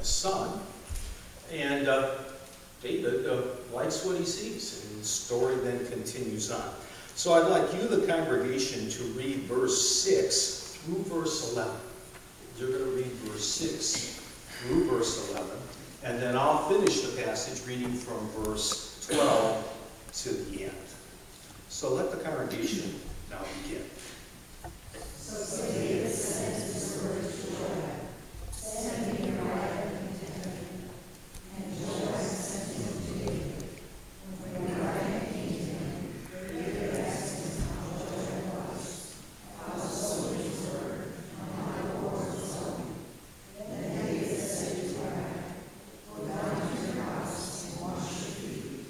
his son. And David likes what he sees, and the story then continues on. So I'd like you, the congregation, to read verse 6 through verse 11. You're going to read verse 6 through verse 11, and then I'll finish the passage reading from verse 12 to the end. So let the congregation now begin. So David sent his word to Joab, send me Uriah the Hittite. And Joab sent him to David. When Uriah came to him, David asked him how Joab was, how the soldiers were, and how the war was going. Then David said to Uriah, go down to your house and wash your feet.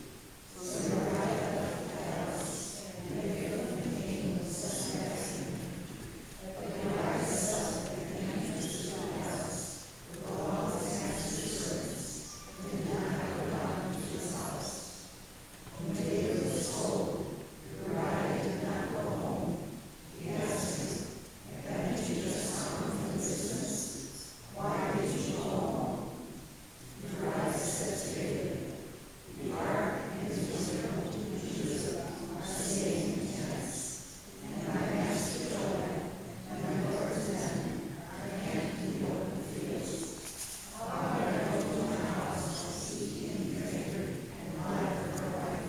So Uriah left the house, and David came and sat next to him. But Uriah sat at the entrance to the house, with all his master's servants, and did not go down to his house. When David was told, Uriah did not go home. He asked him, haven't you just come from business? Why did you go home? Uriah said to David, the ark and his servant Judah are staying in tents, and my master Joab and my lord's men are camped in the open fields. How can I go to my house and seek in your neighbor and lie for her wife?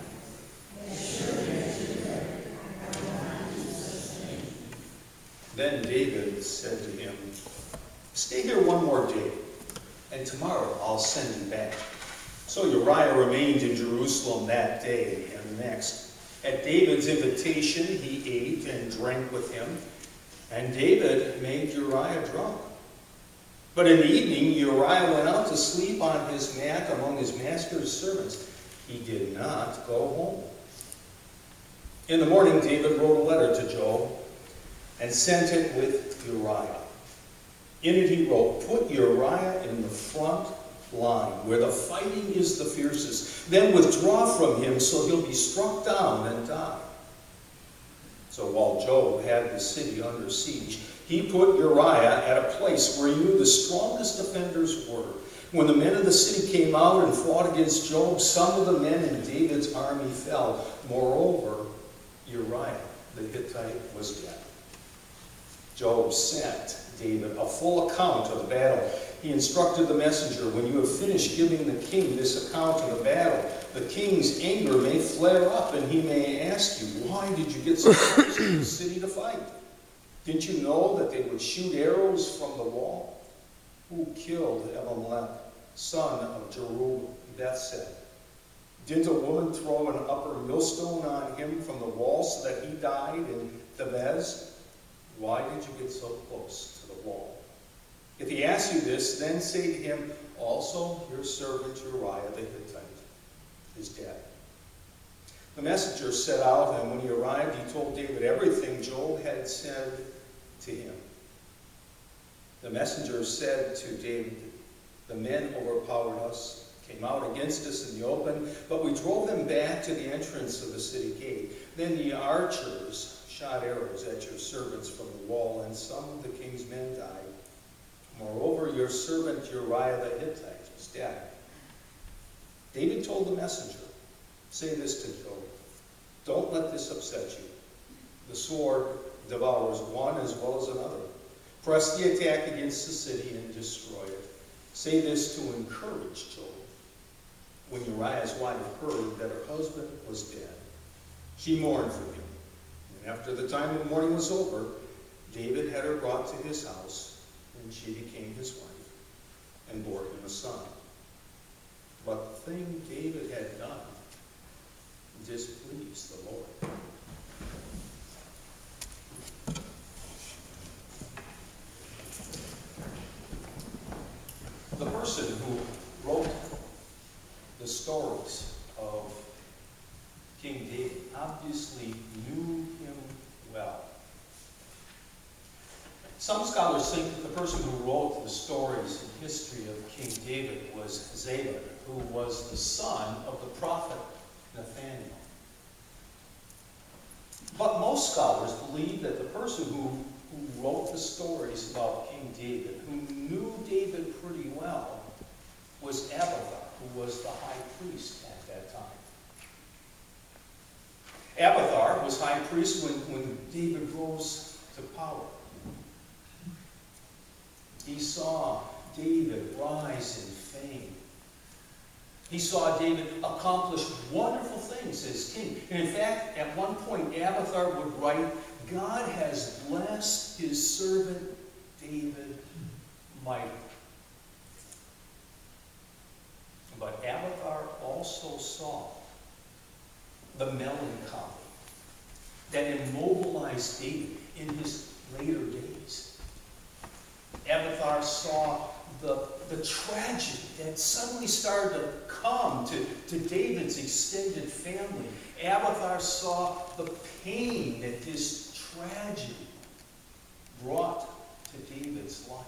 As surely as you live, I will not do such a thing. Then David said to him, stay here one more day, and tomorrow I'll send you back. So Uriah remained in Jerusalem that day and the next. At David's invitation, he ate and drank with him, and David made Uriah drunk. But in the evening, Uriah went out to sleep on his mat among his master's servants. He did not go home. In the morning, David wrote a letter to Joab and sent it with Uriah. In it he wrote, put Uriah in the front line, where the fighting is the fiercest. Then withdraw from him, so he'll be struck down and die. So while Joab had the city under siege, he put Uriah at a place where he knew the strongest defenders were. When the men of the city came out and fought against Joab, some of the men in David's army fell. Moreover, Uriah the Hittite was dead. Joab sent David a full account of the battle. He instructed the messenger, when you have finished giving the king this account of the battle, the king's anger may flare up, and he may ask you, why did you get so close to the city to fight? Didn't you know that they would shoot arrows from the wall? Who killed Elimelech, son of Jerubbaal? Didn't a woman throw an upper millstone on him from the wall so that he died in Thebez? Why did you get so close to the wall? If he asks you this, then say to him, also your servant Uriah the Hittite is dead. The messenger set out, and when he arrived, he told David everything Joab had said to him. The messenger said to David, the men overpowered us, came out against us in the open, but we drove them back to the entrance of the city gate. Then the archers shot arrows at your servants from the wall, and some of the king's men died. Moreover, your servant Uriah the Hittite is dead. David told the messenger, say this to Joab, don't let this upset you. The sword devours one as well as another. Press the attack against the city and destroy it. Say this to encourage Joab. When Uriah's wife heard that her husband was dead, she mourned for him. And after the time of mourning was over, David had her brought to his house, and she became his wife and bore him a son. But the thing David had done displeased the Lord. The person who wrote the stories of King David obviously knew him well. Some scholars think that the person who wrote the stories and history of King David was Zebul, who was the son of the prophet Nathaniel. But most scholars believe that the person who wrote the stories about King David, who knew David pretty well, was Abiathar, who was the high priest at that time. Abiathar was high priest when David rose to power. He saw David rise in fame. He saw David accomplish wonderful things as king. And in fact, at one point, Abiathar would write, God has blessed his servant David mightily. But Abiathar also saw the melancholy that immobilized David in his later days. Abiathar saw the tragedy that suddenly started to come to David's extended family. Abiathar saw the pain that this tragedy brought to David's life.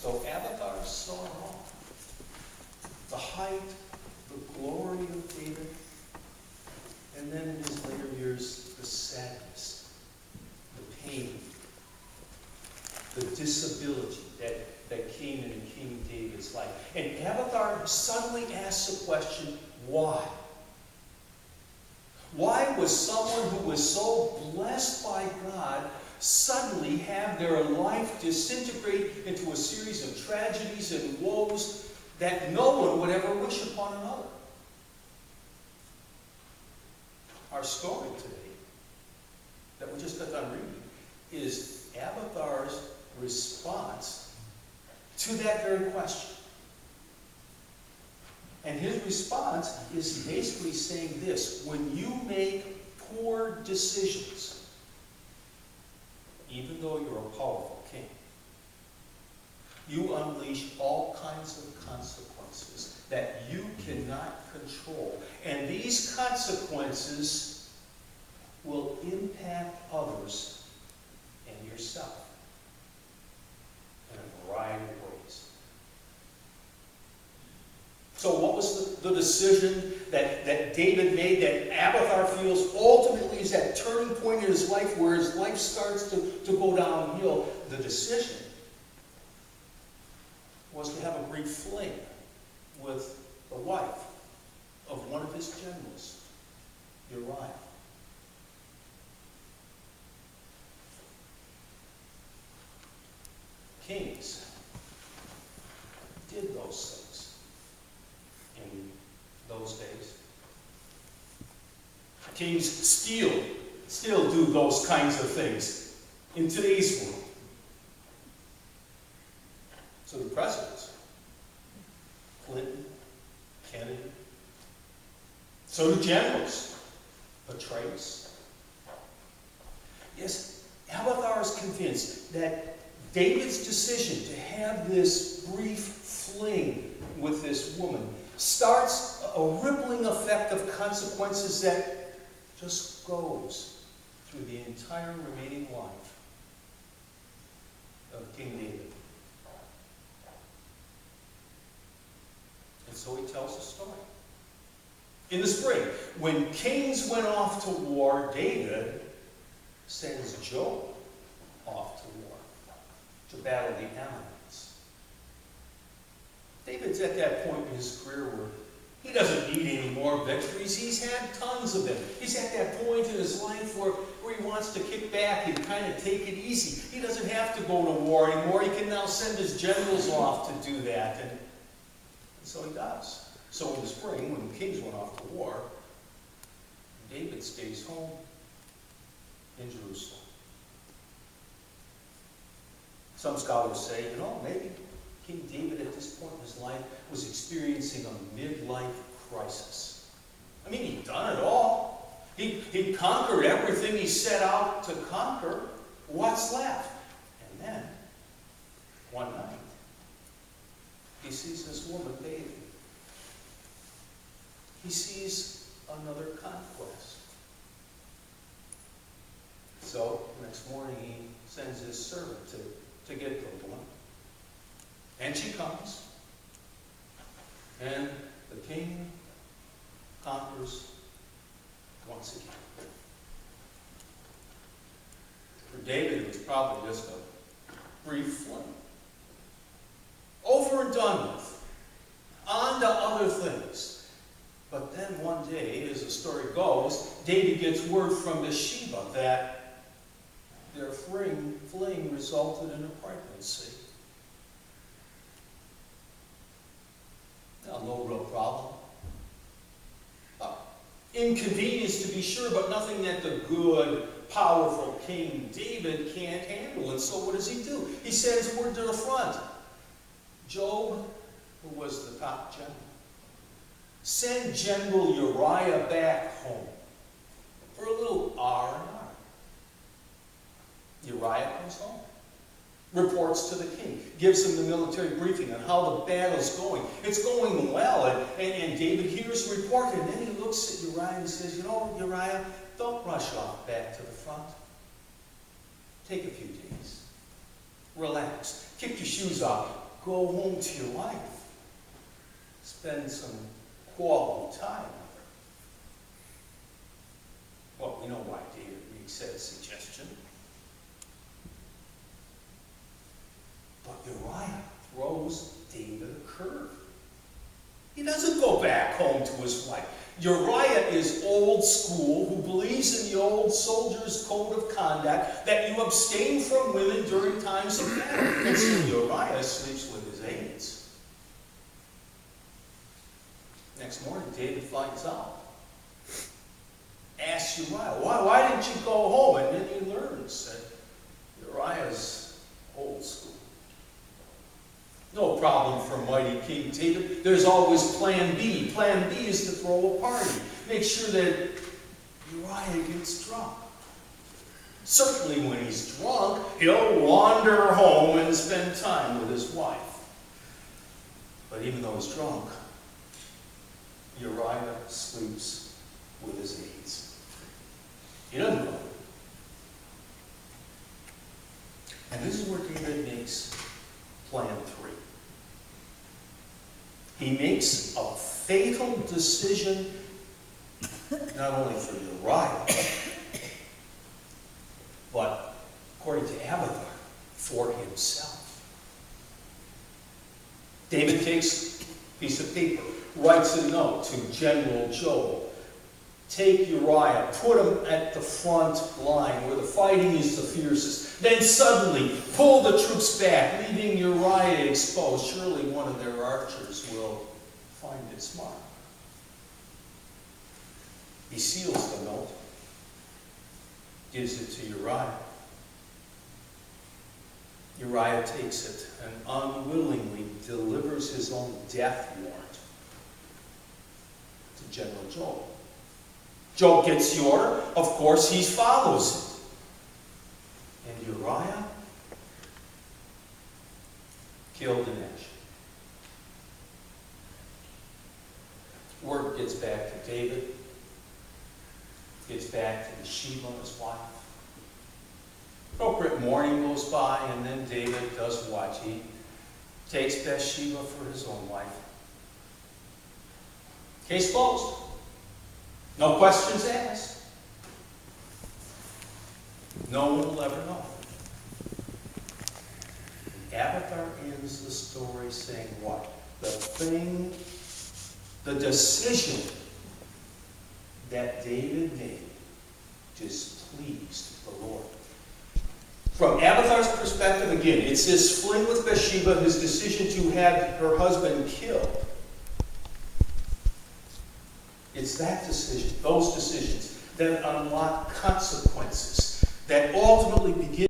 So Abiathar saw it all. The height, the glory of David, and then in his later years, the sadness, the pain, the disability that came in King David's life. And Abiathar suddenly asks the question, why? Why was someone who was so blessed by God suddenly have their life disintegrate into a series of tragedies and woes that no one would ever wish upon another? Our story today, that we just got done reading, is Abiathar's response to that very question. And his response is basically saying this: when you make poor decisions, even though you're a powerful king, you unleash all kinds of consequences that you cannot control. And these consequences will impact others and yourself in a variety of ways. So what was the decision that David made, that Abiathar feels ultimately is that turning point in his life where his life starts to go downhill? The decision was to have a brief fling with the wife of one of his generals, Uriah. Kings did those things in those days. Kings still do those kinds of things in today's world. So the presidents, Clinton, Kennedy, so do generals, Petraeus. Yes, Abiathar is convinced that David's decision to have this brief fling with this woman starts a rippling effect of consequences that just goes through the entire remaining life of King David. And so he tells the story. In the spring, when kings went off to war, David sends Joab off to war to battle the Ammonites. David's at that point in his career where he doesn't need any more victories. He's had tons of them. He's at that point in his life where he wants to kick back and kind of take it easy. He doesn't have to go to war anymore. He can now send his generals off to do that. And so he does. So in the spring, when the kings went off to war, David stays home in Jerusalem. Some scholars say, maybe King David at this point in his life was experiencing a midlife crisis. I mean, he'd done it all. He'd conquered everything he set out to conquer. What's left? And then, one night, he sees this woman bathing. He sees another conquest. So, the next morning, he sends his servant to get the woman. And she comes. And the king conquers once again. For David, it was probably just a brief fling. David gets word from Bathsheba that their fling resulted in a pregnancy. Now, no real problem. Inconvenience to be sure, but nothing that the good, powerful King David can't handle. And so what does he do? He sends word to the front. Joab, who was the top general, send General Uriah back home for a little R&R. Uriah comes home, reports to the king, gives him the military briefing on how the battle's going. It's going well, and David hears the report, and then he looks at Uriah and says, you know, Uriah, don't rush off back to the front. Take a few days. Relax. Kick your shoes off. Go home to your wife. Spend some quality time with her. Well, we know why David makes that suggestion. But Uriah throws David a curve. He doesn't go back home to his wife. Uriah is old school, who believes in the old soldier's code of conduct that you abstain from women during times of battle. And so Uriah sleeps with his aides. Next morning, David finds out. Asks Uriah, why didn't you go home? And then he learns that Uriah's old school. No problem for mighty King David. There's always plan B. Plan B is to throw a party. Make sure that Uriah gets drunk. Certainly when he's drunk, he'll wander home and spend time with his wife. But even though he's drunk, Uriah sleeps with his aides. He doesn't go. And this is where David makes plan 3. He makes a fatal decision, not only for Uriah, but, according to Abiathar, for himself. David takes a piece of paper, writes a note to General Joab. Take Uriah, put him at the front line where the fighting is the fiercest. Then suddenly pull the troops back, leaving Uriah exposed. Surely one of their archers will find it smart. He seals the note, gives it to Uriah. Uriah takes it and unwillingly delivers his own death warrant to General Joab. Joab gets the order. Of course, he follows it. And Uriah, killed in action. Word gets back to David, gets back to Bathsheba, his wife. Appropriate mourning goes by, and then David does what? He takes Bathsheba for his own wife. Case closed. No questions asked. No one will ever know. Abiathar ends the story saying what? The decision that David made displeased the Lord. From Abiathar's perspective, again, it's his fling with Bathsheba, his decision to have her husband killed. It's that decision, those decisions, that unlock consequences, that ultimately begin